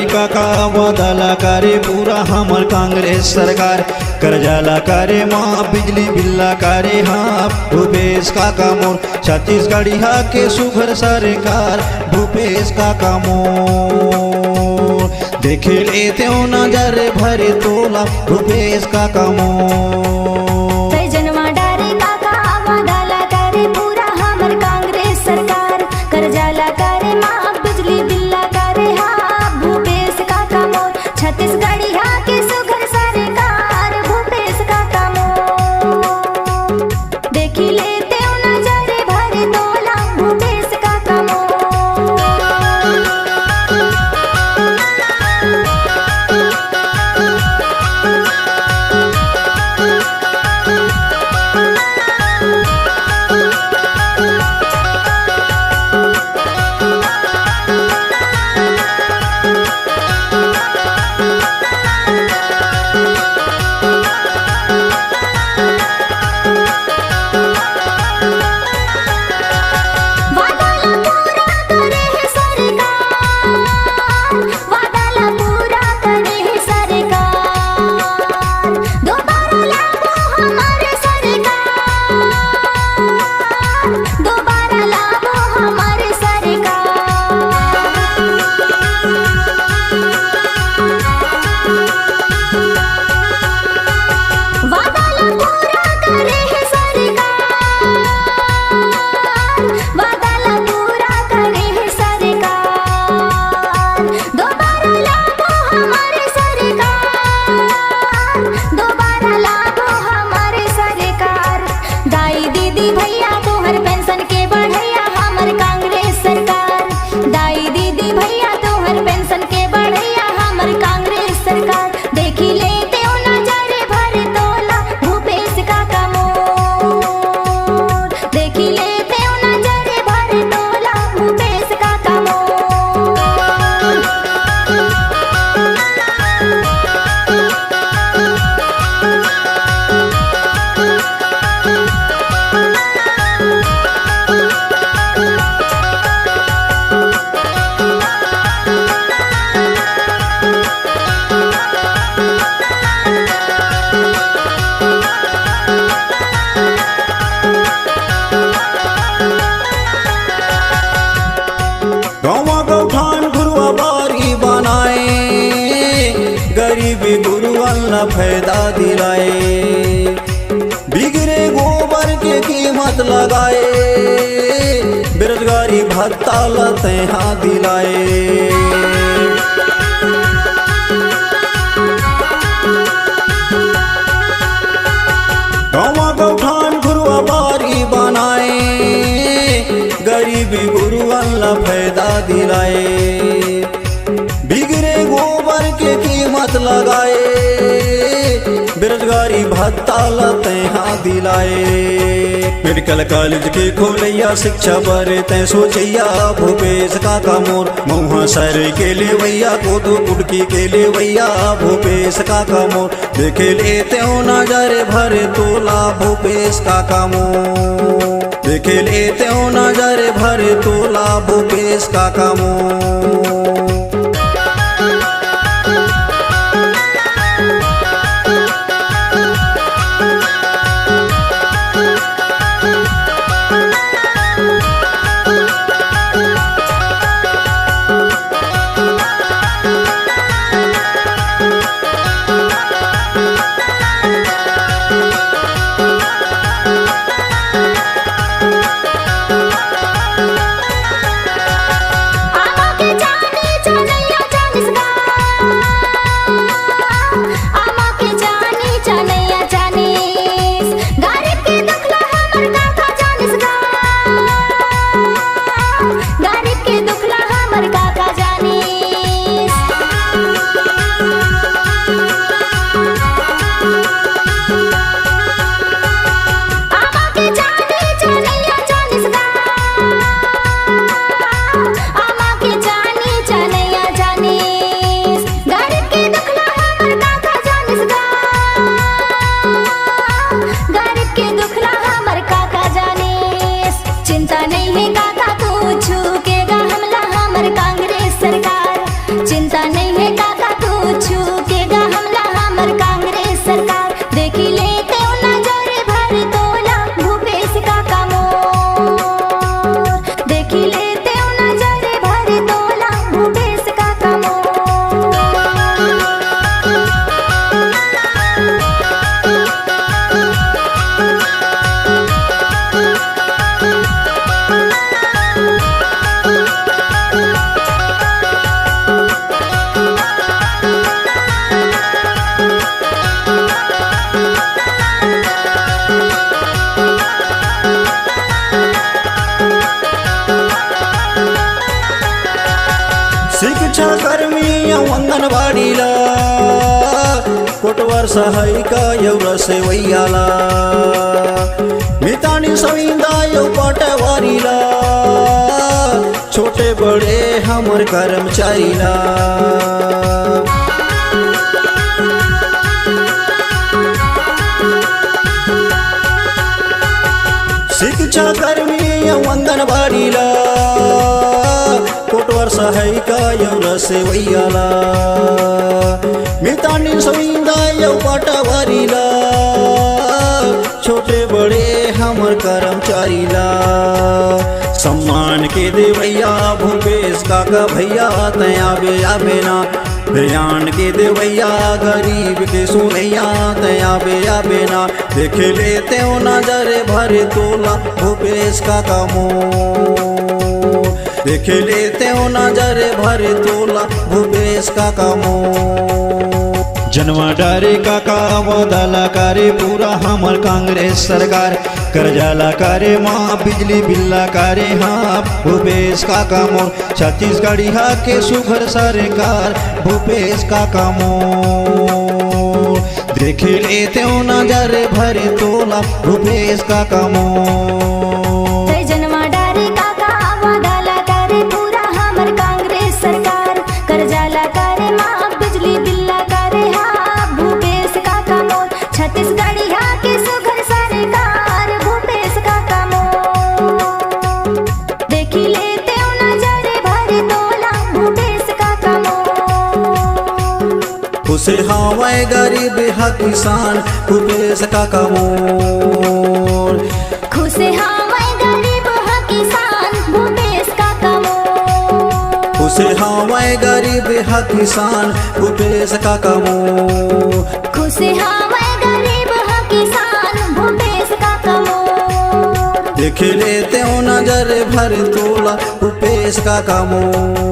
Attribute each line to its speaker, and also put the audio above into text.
Speaker 1: काका वादा करे पूरा हमर कांग्रेस सरकार। कर्जा करे माँ बिजली बिल्ला करे हाँ भूपेश काका मोर। छत्तीसगढ़ी के सुघर सरकार भूपेश काका मोर। देखे लेते हो नजर भरे तोला भूपेश काका मोर।
Speaker 2: छत्तीसगढ़ी के सुघर सरकार भूपेश काका मोर। देखी लेते हो नजर भरे तोला भूपेश काका मोर।
Speaker 1: गरीबी गुरुअन न फायदा दिलाए। बिगड़े गोबर के कीमत लगाए बेरोजगारी भत्ता लते हाँ दिलाए। गाँव गौठान घुरुआ बारी बनाए गरीबी गुरुअन न फायदा दिलाए। बिगड़े गोबर के कीमत लगाए बेरोजगारी भत्ता लते हाँ दिलाए। मेडिकल कॉलेज के खोलैया शिक्षा बरे तय सोचैया भूपेश काका मोर। महुआ सर के ले वैया कोदो कुटकी के ले वैया भूपेश काका मोर। देखे लेते हो नजर भरे तोला भूपेश काका मोर। देखे लेते हो नजर भरे तोला भूपेश काका मोर।
Speaker 2: आमा के जाने
Speaker 1: अंगणवाडीला कोटवर सहायिका एवढं वैयाला मितानी सविंदा येऊ पाटवारीला छोटे बड़े हमर कर्मचारीला शिक्षा कर्मी अंगणवाडीला कोटवर सहायिका एवढं वैयाला मितानी सविंदा येऊ पाटवारीला छोटे बड़े हमर कर्मचारीला सम्मान के देवैया भूपेश काका भैया तया बे ना ध्यान के देवैया गरीब के सुनैया तया बे ना देख लेते हो नजरे भरे तोला भूपेश काका मोर देख लेते हो नजरे भरे तोला भूपेश काका मोर जनवा डारे काका वादाला करे पूरा हमर कांग्रेस सरकार कर्जाला करे माँ बिजली बिल्ला करे हाँ भूपेश काका मोर छत्तीसगढ़ी हा के सुघर सरकार भूपेश काका मोर देख लेते हो नजरे भरे तोला भूपेश काका मोर
Speaker 2: जनवा डारे काका वादाला करे पूरा हमर कांग्रेस सरकार कर्जाला करे माँ बिजली बिल्ला करे हाँ भूपेश काका मोर छत्तीसगढ़ी हा के सुघर सरकार भूपेश काका मोर देखी लेते हो नजरे भरे तोला भूपेश काका मोर
Speaker 1: खुशे हवाए गरीब हा किसान भूपेश काका मोर
Speaker 2: खुशे हवाए गरीब हा किसान भूपेश काका मोर
Speaker 1: खुशे हवाए गरीब हा किसान भूपेश काका मोर
Speaker 2: खुशे हवाए गरीब हा किसान भूपेश काका मोर
Speaker 1: देख लेते हो नजर भर तोला भूपेश काका मोर